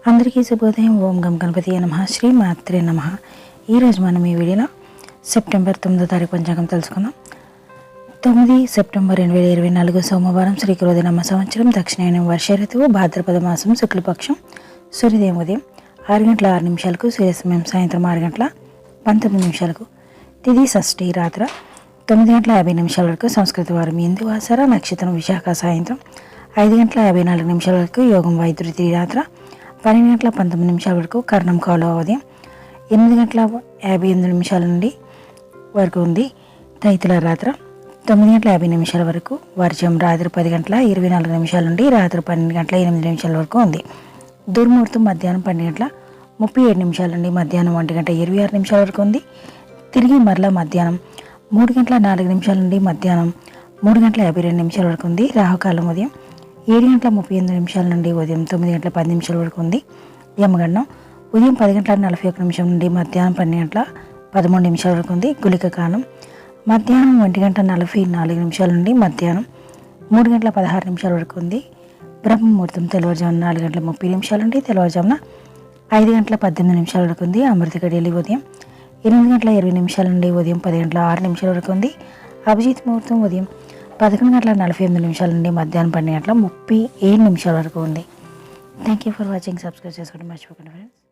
అందరికీ శుభోదయం. ఓం గం గణపతి నమః. శ్రీ మాత్రే నమః. ఈరోజు మనం ఈ వీడియోలో సెప్టెంబర్ 9వ తారీఖు పంచాంగం తెలుసుకుందాం. 9 సెప్టెంబర్ 2024 సోమవారం, శ్రీ క్రోధినామ సంవత్సరం, దక్షిణాయనం, వర్ష ఋతువు, భాద్రపద మాసం, శుక్లపక్షం. సూర్యోదయం ఉదయం 6 గంటల 6 నిమిషాలకు, సూర్యాస్తమయం సాయంత్రం 6 గంటల 19 నిమిషాలకు. తిథి షష్ఠి రాత్ర 9 గంటల 50 నిమిషాల వరకు. సంస్కృత వారం ఇందు వాసర, నక్షత్రం విశాఖ సాయంత్రం 5 గంటల 54 నిమిషాల వరకు. యోగం వైద్యుతి రాత్ర 12 గంటల 19 నిమిషాల వరకు. కర్ణం కౌల ఉదయం 8 గంటల 58 నిమిషాల నుండి వరకు ఉంది. తైతుల రాత్ర 9 గంటల 50 నిమిషాల వరకు. వర్జం రాత్రి 10 గంటల 24 నిమిషాల నుండి రాత్రి 12 గంటల 8 నిమిషాల వరకు ఉంది. దుర్ముహూర్తం మధ్యాహ్నం 12 గంటల 37 నిమిషాల నుండి మధ్యాహ్నం 1 గంట 26 నిమిషాల వరకు ఉంది. తిరిగి మరలా మధ్యాహ్నం 3 గంటల 4 నిమిషాల నుండి మధ్యాహ్నం 3 గంటల 52 నిమిషాల వరకు ఉంది. రాహుకాలం ఉదయం 7 గంటల 38 నిమిషాల నుండి ఉదయం 9 గంటల 10 నిమిషాల వరకు ఉంది. యమగండం ఉదయం 10 గంటల 41 నిమిషం నుండి మధ్యాహ్నం 12 గంటల 13 నిమిషాల వరకు ఉంది. గుళిక కాలం మధ్యాహ్నం 1 గంట 44 నిమిషాల నుండి మధ్యాహ్నం 3 గంటల 16 నిమిషాల వరకు ఉంది. బ్రహ్మముహూర్తం తెల్లవారుజామున 4 గంటల 30 నిమిషాల నుండి తెల్లవారుజామున 5 గంటల 18 నిమిషాల వరకు ఉంది. అమృత గడియలు ఉదయం 8 గంటల 20 నిమిషాల నుండి ఉదయం 10 గంటల 6 నిమిషాల వరకు ఉంది. అభిజిత్ ముహూర్తం ఉదయం 11 గంటల 48 నిమిషాల నుండి మధ్యాహ్నం 12 గంటల 37 నిమిషాల వరకు ఉంది. Thank you for watching. Subscribe చేసుకోవడం మర్చిపోకండి ఫ్రెండ్స్.